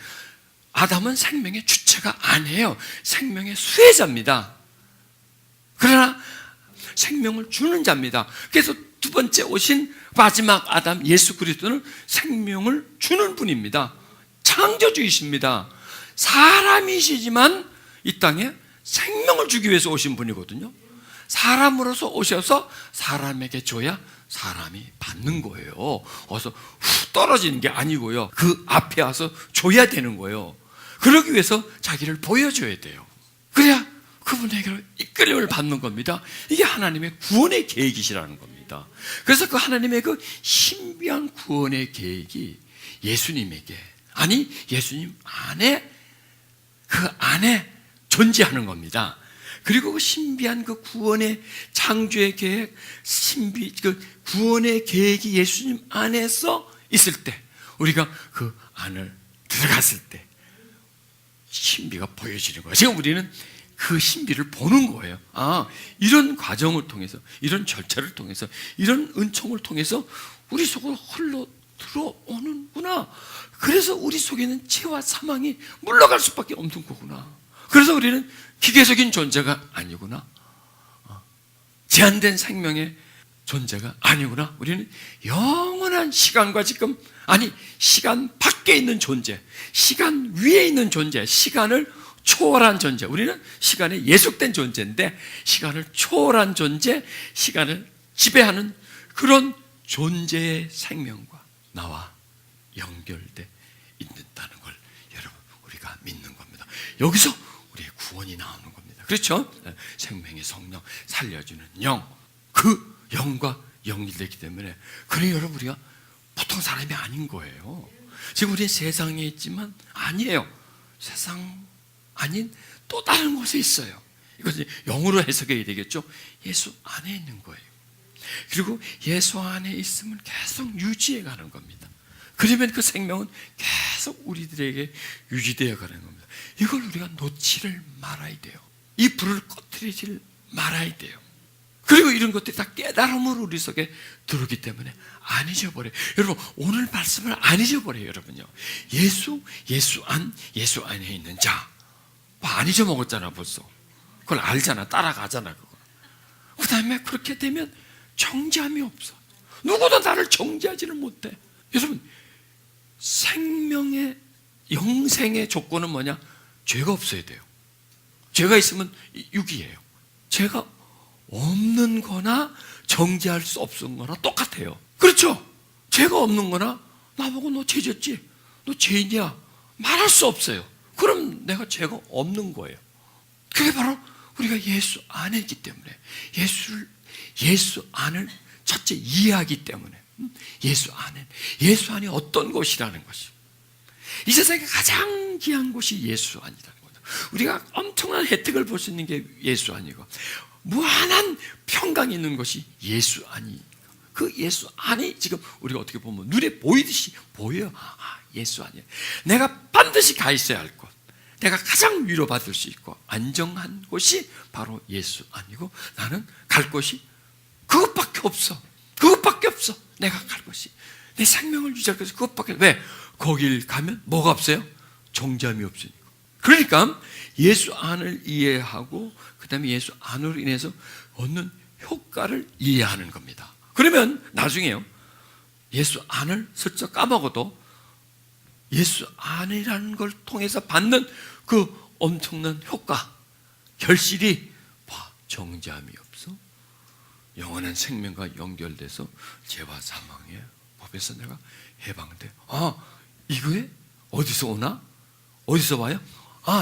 아담은 생명의 주체가 아니에요. 생명의 수혜자입니다. 그러나 생명을 주는 자입니다. 그래서 두 번째 오신 마지막 아담 예수 그리스도는 생명을 주는 분입니다. 창조주이십니다. 사람이시지만 이 땅에 생명을 주기 위해서 오신 분이거든요. 사람으로서 오셔서 사람에게 줘야 사람이 받는 거예요. 어서 후 떨어지는 게 아니고요. 그 앞에 와서 줘야 되는 거예요. 그러기 위해서 자기를 보여줘야 돼요. 그래야 그분에게로 이끌림을 받는 겁니다. 이게 하나님의 구원의 계획이시라는 겁니다. 그래서 그 하나님의 그 신비한 구원의 계획이 예수님에게, 아니 예수님 안에, 그 안에 존재하는 겁니다. 그리고 그 신비한 그 구원의 창조의 계획, 그 구원의 계획이 예수님 안에서 있을 때, 우리가 그 안을 들어갔을 때 신비가 보여지는 거예요. 지금 우리는 그 신비를 보는 거예요. 이런 과정을 통해서, 이런 절차를 통해서, 이런 은총을 통해서 우리 속으로 흘러 들어오는구나. 그래서 우리 속에 있는 죄와 사망이 물러갈 수밖에 없는 거구나. 그래서 우리는 기계적인 존재가 아니구나. 제한된 생명의 존재가 아니구나. 우리는 영원한 시간과 지금, 아니 시간 밖에 있는 존재, 시간 위에 있는 존재, 시간을 초월한 존재. 우리는 시간에 예속된 존재인데 시간을 초월한 존재, 시간을 지배하는 그런 존재의 생명과 나와 연결돼 있다는 걸 여러분 우리가 믿는 겁니다. 여기서 우리의 구원이 나오는 겁니다. 그렇죠? 생명의 성령, 살려주는 영, 그 영과 연결되기 때문에 그래 여러분 우리가 보통 사람이 아닌 거예요. 지금 우리는 세상에 있지만 아니에요. 세상 아닌 또 다른 곳에 있어요. 이것은 영으로 해석해야 되겠죠. 예수 안에 있는 거예요. 그리고 예수 안에 있으면 계속 유지해 가는 겁니다. 그러면 그 생명은 계속 우리들에게 유지되어 가는 겁니다. 이걸 우리가 놓지를 말아야 돼요. 이 불을 꺼뜨리지 말아야 돼요. 그리고 이런 것들이 다 깨달음으로 우리 속에 들어오기 때문에 안 잊어버려요. 여러분 오늘 말씀을 안 잊어버려요. 여러분요, 예수 안에 있는 자, 안 잊어먹었잖아 벌써. 그걸 알잖아, 따라가잖아 그거. 그 다음에 그렇게 되면 정죄함이 없어. 누구도 나를 정죄하지는 못해. 여러분 생명의 영생의 조건은 뭐냐? 죄가 없어야 돼요. 죄가 있으면 육이에요. 죄가 없는 거나 정죄할 수 없는 거나 똑같아요. 그렇죠? 죄가 없는 거나 나보고 너 죄졌지? 너 죄인이야? 말할 수 없어요. 그럼 내가 죄가 없는 거예요. 그게 바로 우리가 예수 안에 있기 때문에, 예수 안을 첫째 이해하기 때문에, 예수 안이 어떤 곳이라는 것이, 이 세상에 가장 귀한 곳이 예수 안이라는 거죠. 우리가 엄청난 혜택을 볼 수 있는 게 예수 안이고, 무한한 평강이 있는 것이 예수 안이, 그 예수 안이 지금 우리가 어떻게 보면 눈에 보이듯이 보여요. 예수 안이에요. 내가 반드시 가 있어야 할 곳, 내가 가장 위로받을 수 있고 안정한 곳이 바로 예수 안이고, 나는 갈 곳이 그것밖에 없어. 그것밖에 없어. 내가 갈 곳이, 내 생명을 유지할 것이 그것밖에. 왜? 거길 가면 뭐가 없어요? 정죄함이 없으니까. 그러니까 예수 안을 이해하고 그 다음에 예수 안으로 인해서 얻는 효과를 이해하는 겁니다. 그러면 나중에요, 예수 안을 슬쩍 까먹어도 예수 안이라는 걸 통해서 받는 그 엄청난 효과, 결실이 정죄함이 없어, 영원한 생명과 연결돼서 죄와 사망의 법에서 내가 해방돼. 이거에 어디서 오나? 어디서 와요?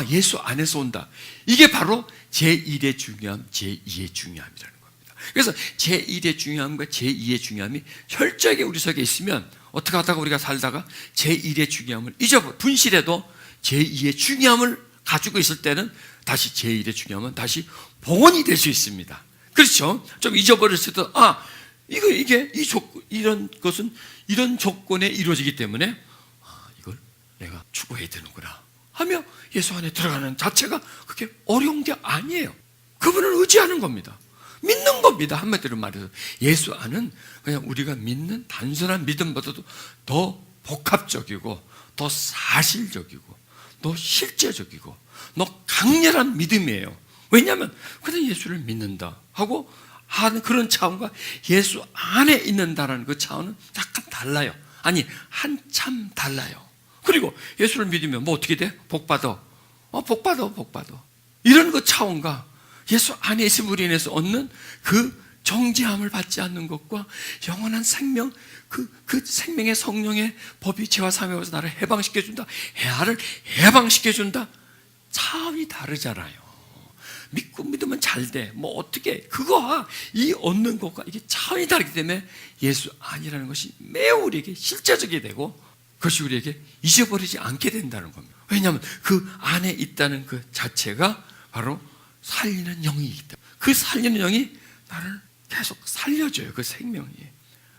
예수 안에서 온다. 이게 바로 제1의 중요함, 제2의 중요함이라는 겁니다. 그래서 제1의 중요함과 제2의 중요함이 철저하게 우리 속에 있으면 어떻게 하다가 우리가 살다가 제1의 중요함을 분실해도 제2의 중요함을 가지고 있을 때는 다시 제1의 중요함은 다시 봉헌이 될 수 있습니다. 그렇죠? 좀 잊어버렸을 때, 이런 것은 이런 조건에 이루어지기 때문에 이걸 내가 추구해야 되는구나 하며 예수 안에 들어가는 자체가 그렇게 어려운 게 아니에요. 그분을 의지하는 겁니다. 믿는 겁니다. 한마디로 말해서 예수 안은 그냥 우리가 믿는 단순한 믿음보다도 더 복합적이고 더 사실적이고 더 실제적이고 더 강렬한 믿음이에요. 왜냐하면 그냥 예수를 믿는다 하고 하는 그런 차원과 예수 안에 있는다라는 그 차원은 약간 달라요. 아니, 한참 달라요. 그리고 예수를 믿으면 뭐 어떻게 돼? 복받아. 복받아. 이런 그 차원과 예수 안에 있음으로 인해서 얻는 그 정죄함을 받지 않는 것과 영원한 생명, 그 생명의 성령의 법이 죄와 사명에서 나를 해방시켜준다, 나를 해방시켜준다, 차원이 다르잖아요. 믿고 믿으면 잘 돼. 뭐 어떻게, 그거와 이 얻는 것과 이게 차원이 다르기 때문에 예수 안이라는 것이 매우 우리에게 실제적이 되고 그것이 우리에게 잊어버리지 않게 된다는 겁니다. 왜냐하면 그 안에 있다는 그 자체가 바로 살리는 영이기 때문에, 그 살리는 영이 나를 계속 살려줘요. 그 생명이.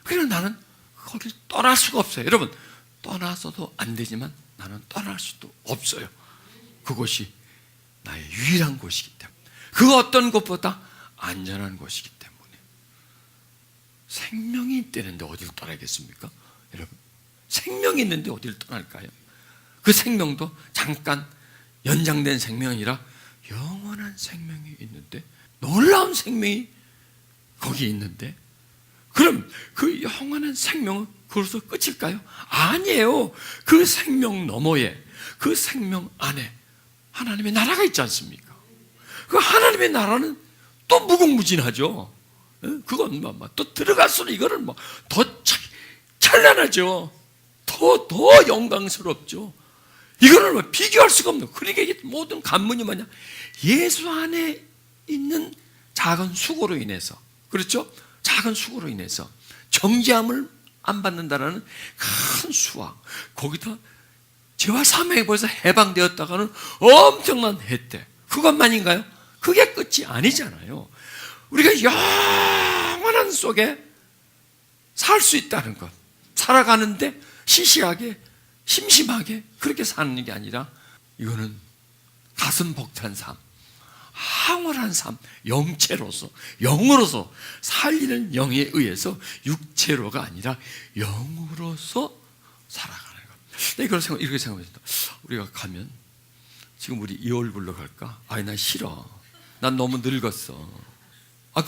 그래서 나는 거길 떠날 수가 없어요. 여러분, 떠나서도 안 되지만 나는 떠날 수도 없어요. 그곳이 나의 유일한 곳이기 때문에, 그 어떤 곳보다 안전한 곳이기 때문에. 생명이 있다는데 어디를 떠나겠습니까? 여러분, 생명이 있는데 어디를 떠날까요? 그 생명도 잠깐 연장된 생명이 아니라 영원한 생명이 있는데, 놀라운 생명이 거기에 있는데, 그럼 그 영원한 생명은 그것으로 끝일까요? 아니에요. 그 생명 너머에, 그 생명 안에 하나님의 나라가 있지 않습니까? 그 하나님의 나라는 또 무궁무진하죠. 그건 또 들어갈수록 이거는 더 찬란하죠. 더 영광스럽죠. 이거는 뭐 비교할 수가 없는. 그러니까 이게 모든 관문이 뭐냐? 예수 안에 있는 작은 수고로 인해서, 그렇죠? 작은 수고로 인해서 정죄함을 안 받는다라는 큰 수확, 거기다 죄와 사망에 벌써 해방되었다가는 엄청난 혜택, 그것만인가요? 그게 끝이 아니잖아요. 우리가 영원한 속에 살 수 있다는 것, 살아가는데 시시하게 심심하게 그렇게 사는 게 아니라 이거는 가슴 벅찬 삶, 황홀한 삶, 영체로서, 영으로서 살리는 영에 의해서 육체로가 아니라 영으로서 살아가는 것. 이렇게 생각합니다. 우리가 가면 지금 우리 이 얼굴로 갈까? 아니 난 싫어. 난 너무 늙었어.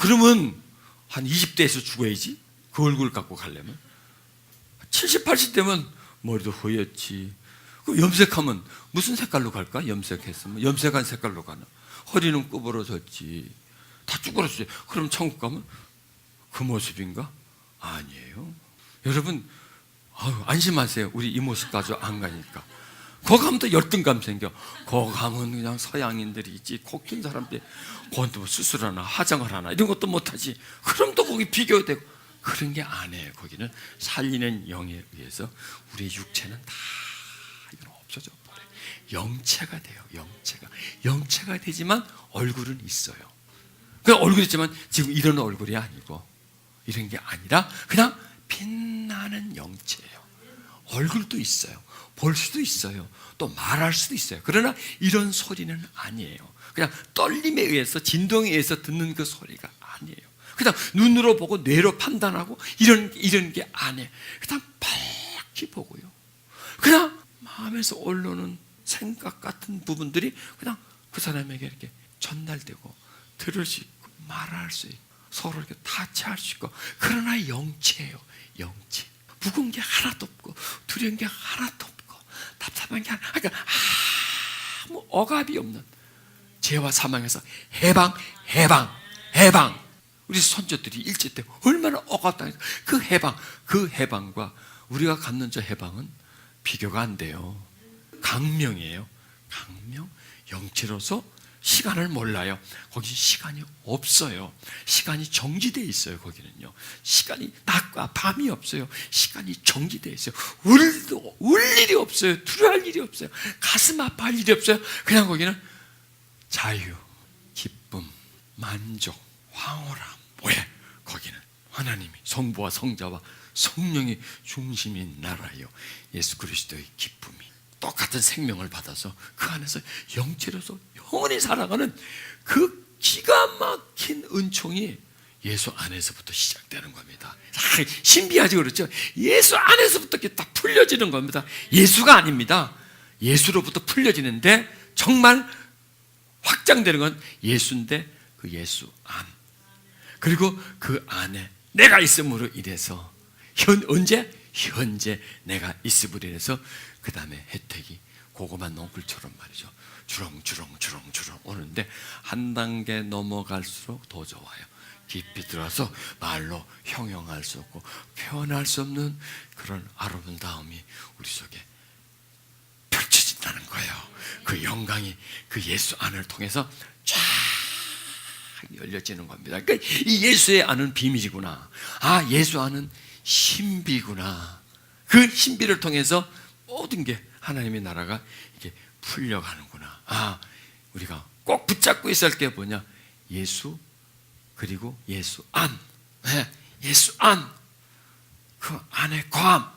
그러면 한 20대에서 죽어야지. 그 얼굴 갖고 가려면 70, 80대면 머리도 허옇지. 염색하면 무슨 색깔로 갈까? 염색했으면 염색한 색깔로 가나? 허리는 구부러졌지. 다 쭈그러졌지. 그럼 천국 가면 그 모습인가? 아니에요. 여러분 안심하세요. 우리 이 모습까지 안 가니까. 거기 가면 또 열등감 생겨. 거기 가면 그냥 서양인들이 있지, 코 낀 사람들이 거기 또 수술하나 화장을 하나 이런 것도 못하지. 그럼 또 거기 비교되고. 그런 게 아니에요. 거기는 살리는 영에 의해서 우리의 육체는 다 이건 없어져 버려요. 영체가 돼요. 영체가 되지만 얼굴은 있어요. 그 얼굴이 있지만 지금 이런 얼굴이 아니고 이런 게 아니라 그냥 빛나는 영체예요. 얼굴도 있어요. 볼 수도 있어요. 또 말할 수도 있어요. 그러나 이런 소리는 아니에요. 그냥 떨림에 의해서, 진동에 의해서 듣는 그 소리가 아니에요. 그냥 눈으로 보고 뇌로 판단하고 이런 게 아니에요. 그냥 밝히 보고요. 그냥 마음에서 올라오는 생각 같은 부분들이 그냥 그 사람에게 이렇게 전달되고 들을 수 있고 말할 수 있고 서로 이렇게 타치할 수 있고. 그러나 영체예요. 영체. 무거운 게 하나도 없고 두려운 게 하나도 없고 답답한 게 하나. 그러니까 아무 억압이 없는 죄와 사망에서 해방. 우리 선조들이 일제 때 얼마나 억압당해서 그 해방과 우리가 갖는 저 해방은 비교가 안 돼요. 강명이에요. 강명. 영체로서 시간을 몰라요. 거기 시간이 없어요. 시간이 정지되어 있어요. 거기는요. 시간이 낮과 밤이 없어요. 시간이 정지되어 있어요. 울 일이 없어요. 두려워할 일이 없어요. 가슴 아파할 일이 없어요. 그냥 거기는 자유, 기쁨, 만족, 황홀함. 왜? 거기는 하나님이 성부와 성자와 성령의 중심인 나라요. 예수 그리스도의 기쁨이 똑같은 생명을 받아서 그 안에서 영체로서 영원히 살아가는 그 기가 막힌 은총이 예수 안에서부터 시작되는 겁니다. 신비하지, 그렇죠? 예수 안에서부터 이렇게 딱 풀려지는 겁니다. 예수가 아닙니다. 예수로부터 풀려지는데 정말 확장되는 건 예수인데 그 예수 안. 그리고 그 안에 내가 있음으로 인해서 언제? 현재 내가 있음으로 인해서 그 다음에 혜택이 고구마 농굴처럼 말이죠. 주렁주렁 오는데 한 단계 넘어갈수록 더 좋아요. 깊이 들어서 말로 형용할 수 없고 표현할 수 없는 그런 아름다움이 우리 속에 펼쳐진다는 거예요. 그 영광이 그 예수 안을 통해서 쫙 열려지는 겁니다. 그러니까 이 예수의 안은 비밀이구나. 예수 안은 신비구나. 그 신비를 통해서 모든 게 하나님의 나라가 이렇게 풀려가는구나. 우리가 꼭 붙잡고 있어야 할 게 뭐냐? 예수, 그리고 예수 안. 예수 안. 그 안에 감,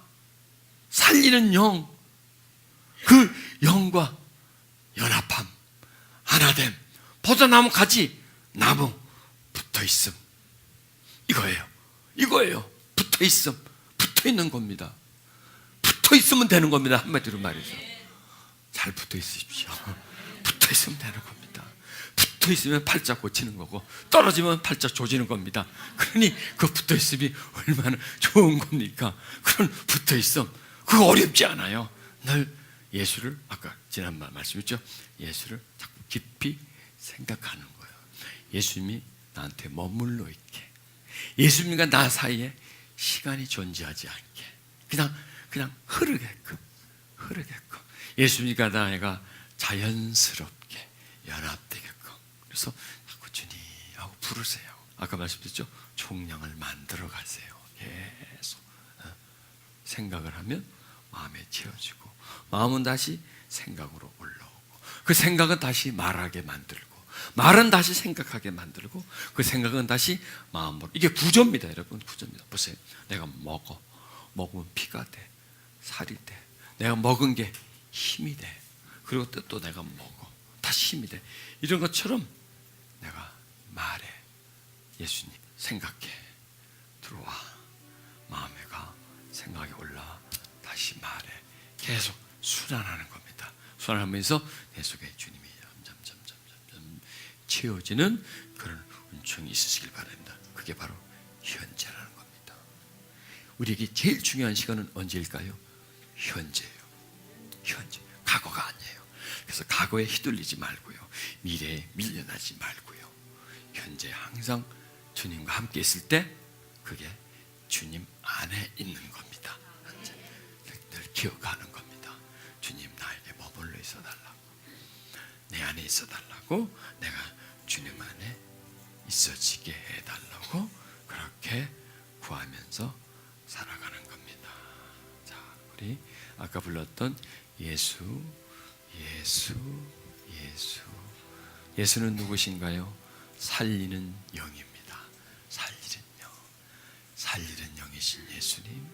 살리는 영, 그 영과 연합함, 하나됨, 포도나무 가지, 나무 붙어있음. 이거예요. 붙어있음. 붙어있는 겁니다. 붙어있으면 되는 겁니다. 한마디로 말해서 잘 붙어있으십시오. 붙어있으면 되는 겁니다. 붙어있으면 팔자 고치는 거고 떨어지면 팔자 조지는 겁니다. 그러니 그 붙어있음이 얼마나 좋은 겁니까? 그런 붙어있음, 그거 어렵지 않아요. 늘 예수를, 아까 지난번 말씀했죠? 예수를 자꾸 깊이 생각하는 거예요. 예수님이 나한테 머물러 있게, 예수님과 나 사이에 시간이 존재하지 않게, 그냥 흐르게끔. 예수님과 나가 자연스럽게 연합되게끔. 그래서 자꾸 주님 하고 부르세요. 아까 말씀드렸죠? 총량을 만들어 가세요. 계속 생각을 하면 마음에 채워지고, 마음은 다시 생각으로 올라오고, 그 생각은 다시 말하게 만들고, 말은 다시 생각하게 만들고, 그 생각은 다시 마음으로. 이게 구조입니다, 여러분. 구조입니다. 보세요. 내가 먹으면 피가 돼, 살이 돼. 내가 먹은 게 힘이 돼. 그리고 또 내가 먹어, 다시 힘이 돼. 이런 것처럼 내가 말해. 예수님, 생각해. 들어와. 마음에 가. 생각이 올라. 다시 말해. 계속 순환하는 겁니다. 순환하면서 내 속에 주님이 점점 채워지는 그런 은총이 있으시길 바랍니다. 그게 바로 현재라는 겁니다. 우리에게 제일 중요한 시간은 언제일까요? 현재예요. 현재. 과거가 아니에요. 그래서 과거에 휘둘리지 말고요, 미래에 밀려나지 말고요, 현재 항상 주님과 함께 있을 때 그게 주님 안에 있는 겁니다. 늘 기억하는 겁니다. 주님 나에게 머물러 있어 달라고, 내 안에 있어 달라고, 내가 주님 안에 있어지게 해달라고, 그렇게 구하면서 살아가는 겁니다. 자, 우리 아까 불렀던 예수. 예수는 누구신가요? 살리는 영입니다. 살리는 영이신 예수님,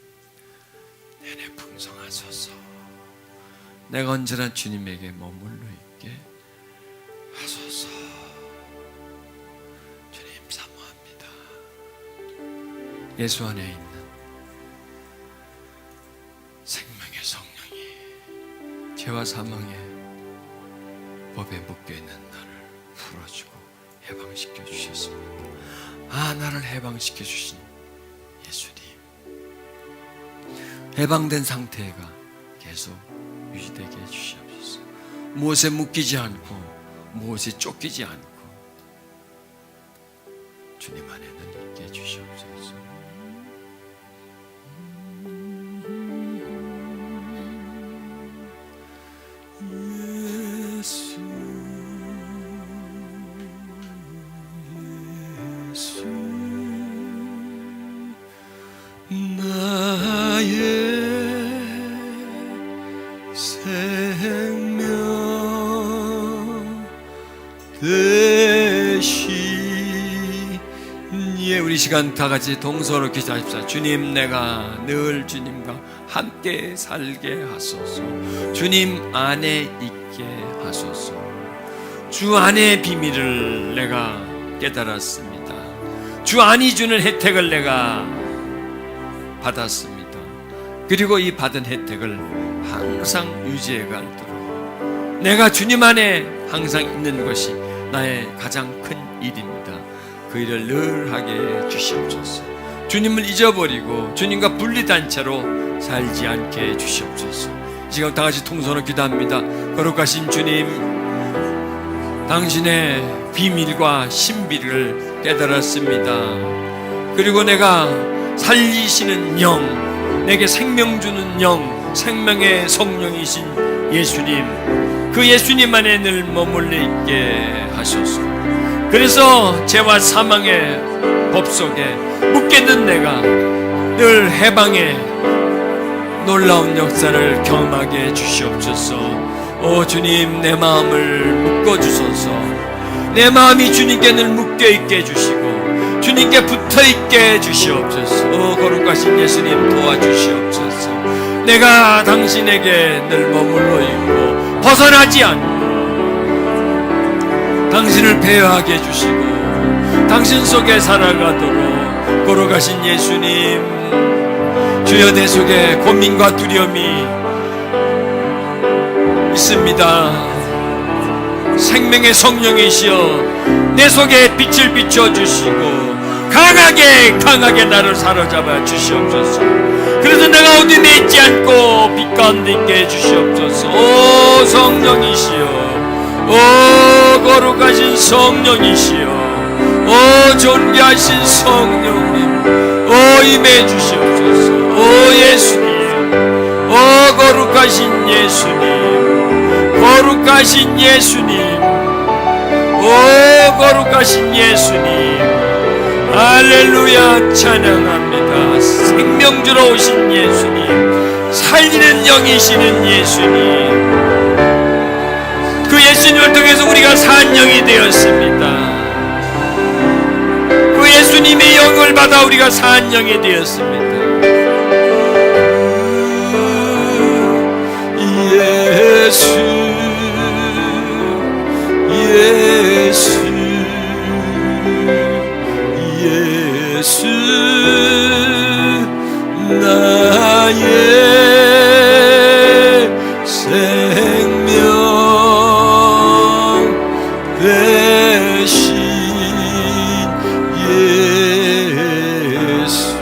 내내 풍성하소서. 내가 언제나 주님에게 머물러 있게 하소서. 주님 사모합니다. 예수 안에 있는 생명의 성령이 죄와 사망의 법에 묶여있는 나를 풀어주고 해방시켜 주셨습니다. 나를 해방시켜 주신 예수님, 해방된 상태가 계속 유지되게 해주시옵소서. 무엇에 묶이지 않고 무엇에 쫓기지 않고 주님 안에는 있게 해주시옵소서. 우리 시간 다 같이 동서로 기도하십시다. 주님, 내가 늘 주님과 함께 살게 하소서. 주님 안에 있게 하소서. 주 안의 비밀을 내가 깨달았습니다. 주 안이 주는 혜택을 내가 받았습니다. 그리고 이 받은 혜택을 항상 유지해 가도록 내가 주님 안에 항상 있는 것이 나의 가장 큰 일입니다. 그 일을 늘 하게 해주시옵소서. 주님을 잊어버리고 주님과 분리된 채로 살지 않게 해주시옵소서. 지금 다 같이 통성으로 기도합니다. 거룩하신 주님, 당신의 비밀과 신비를 깨달았습니다. 그리고 내가 살리시는 영, 내게 생명 주는 영, 생명의 성령이신 예수님, 그 예수님 안에 늘 머물러 있게 하소서. 그래서 죄와 사망의 법 속에 묶여있는 내가 늘 해방의 놀라운 역사를 경험하게 해주시옵소서. 오 주님, 내 마음을 묶어주소서. 내 마음이 주님께 늘 묶여있게 해주시고 주님께 붙어있게 해주시옵소서. 오 거룩하신 예수님, 도와주시옵소서. 내가 당신에게 늘 머물러 있고 벗어나지 않고 당신을 배회하게 해주시고 당신 속에 살아가도록 거룩하신 예수님, 주여, 내 속에 고민과 두려움이 있습니다. 생명의 성령이시여 내 속에 빛을 비춰주시고 강하게 나를 사로잡아 주시옵소서. 그래서 내가 어둠에 있지 않고 빛 가운데 있게 해주시옵소서. 오 성령이시여, 오 거룩하신 성령이시여, 오 존귀하신 성령님, 오 임해 주시옵소서. 오 예수님, 오 거룩하신 예수님, 거룩하신 예수님, 오 거룩하신 예수님, 할렐루야 찬양합니다. 생명주로 오신 예수님, 살리는 영이시는 예수님, 그 예수님을 통해서 우리가 산 영이 되었습니다. 그 예수님의 영을 받아 우리가 산 영이 되었습니다. 예수 예수 예수 나의 생명 대신 예수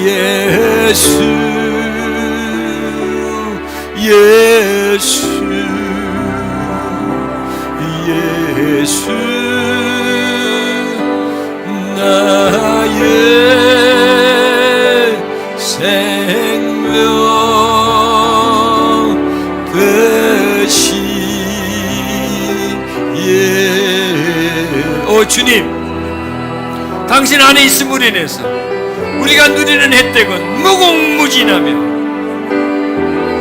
예수 예수 예수 나의 생명 되신 오 주님, 당신 안에 있음으로 인해서 우리가 누리는 혜택은 무궁무진하며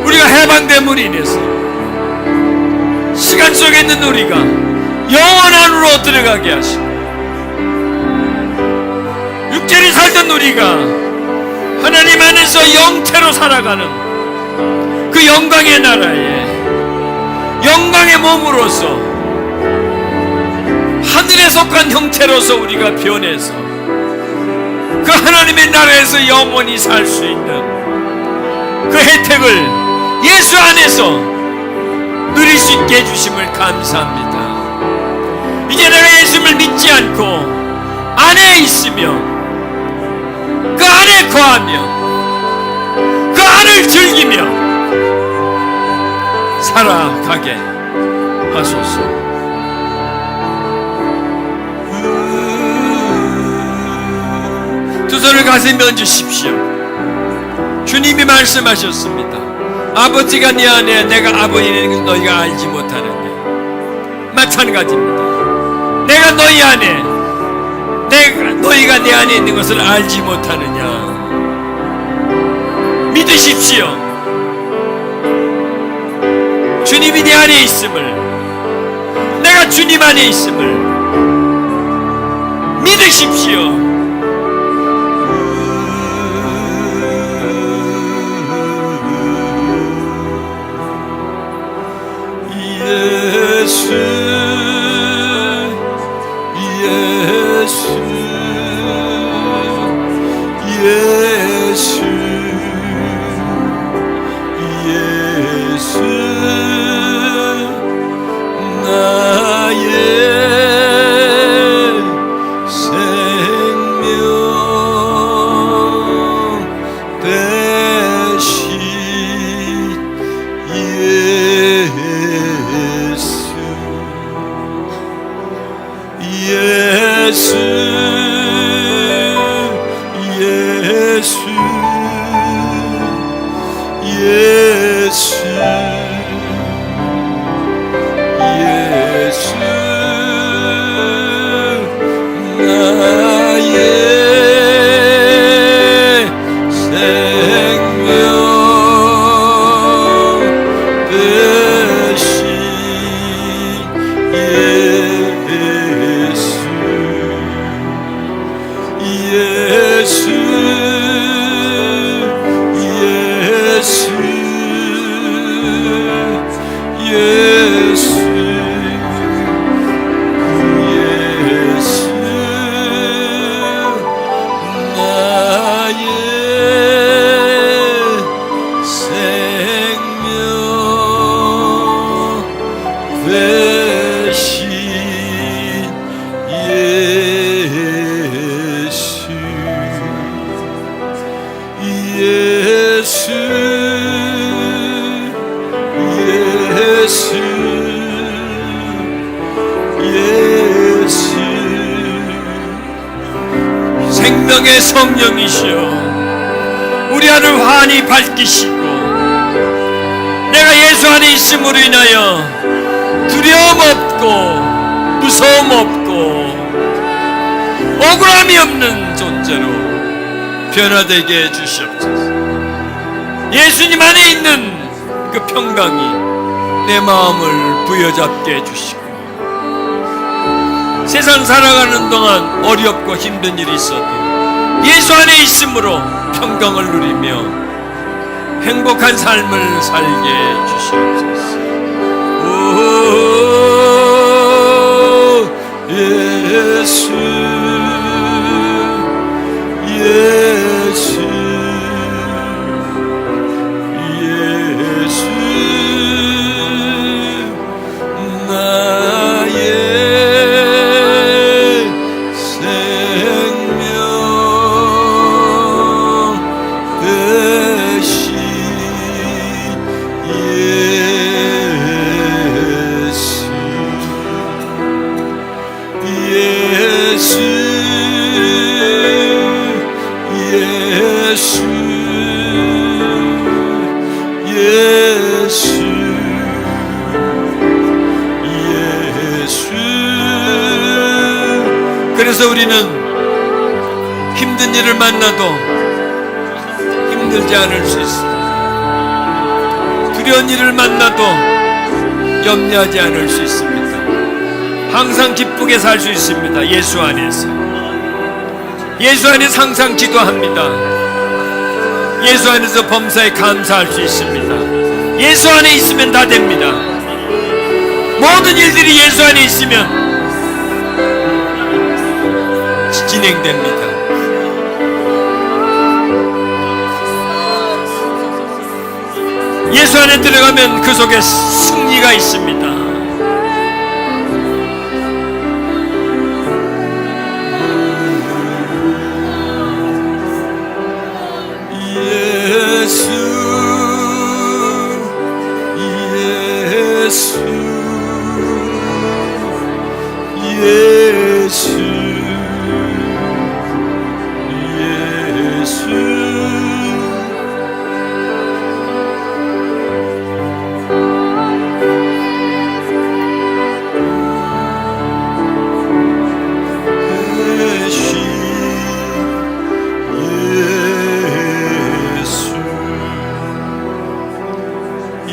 우리가 해방됨으로 인해서 시간 속에 있는 우리가 영원 안으로 들어가게 하시고, 육체를 살던 우리가 하나님 안에서 영태로 살아가는 그 영광의 나라에 영광의 몸으로서 하늘에 속한 형태로서 우리가 변해서 그 하나님의 나라에서 영원히 살 수 있는 그 혜택을 예수 안에서 누릴 수 있게 해주심을 감사합니다. 이제 내가 예수님을 믿지 않고 안에 있으며 그 안에 거하며 그 안을 즐기며 살아가게 하소서. 두 손을 가슴에 얹으십시오. 주님이 말씀하셨습니다. 아버지가 네 안에 내가 아버지는 것을 너희가 알지 못하느냐. 마찬가지입니다. 내가 너희 안에 너희가 내 안에 있는 것을 알지 못하느냐. 믿으십시오. 주님이 내 안에 있음을, 내가 주님 안에 있음을 믿으십시오. 예수 예수 예수 예수 나의 생명 대신 예수 예수 예수 예수 나의 생명 대신 예수 생명의 성령이시여 우리 안을 환히 밝히시고 내가 예수 안에 있음으로 인하여 두려움 없고 무서움 없고 억울함이 없는 존재로 변화되게 해주시옵소서. 예수님 안에 있는 그 평강이 내 마음을 부여잡게 해주시고 세상 살아가는 동안 어렵고 힘든 일이 있어도 예수 안에 있음으로 평강을 누리며 행복한 삶을 살게 해주시옵소서. 오 예수 예수 예수 나의 생명 대신 예수 예수 예수 예수. 그래서 우리는 힘든 일을 만나도 힘들지 않을 수 있습니다. 두려운 일을 만나도 염려하지 않을 수 있습니다. 항상 기쁘게 살 수 있습니다. 예수 안에서. 예수 안에서 항상 기도합니다. 예수 안에서 범사에 감사할 수 있습니다. 예수 안에 있으면 다 됩니다. 모든 일들이 예수 안에 있으면 진행됩니다. 예수 안에 들어가면 그 속에 승리가 있습니다.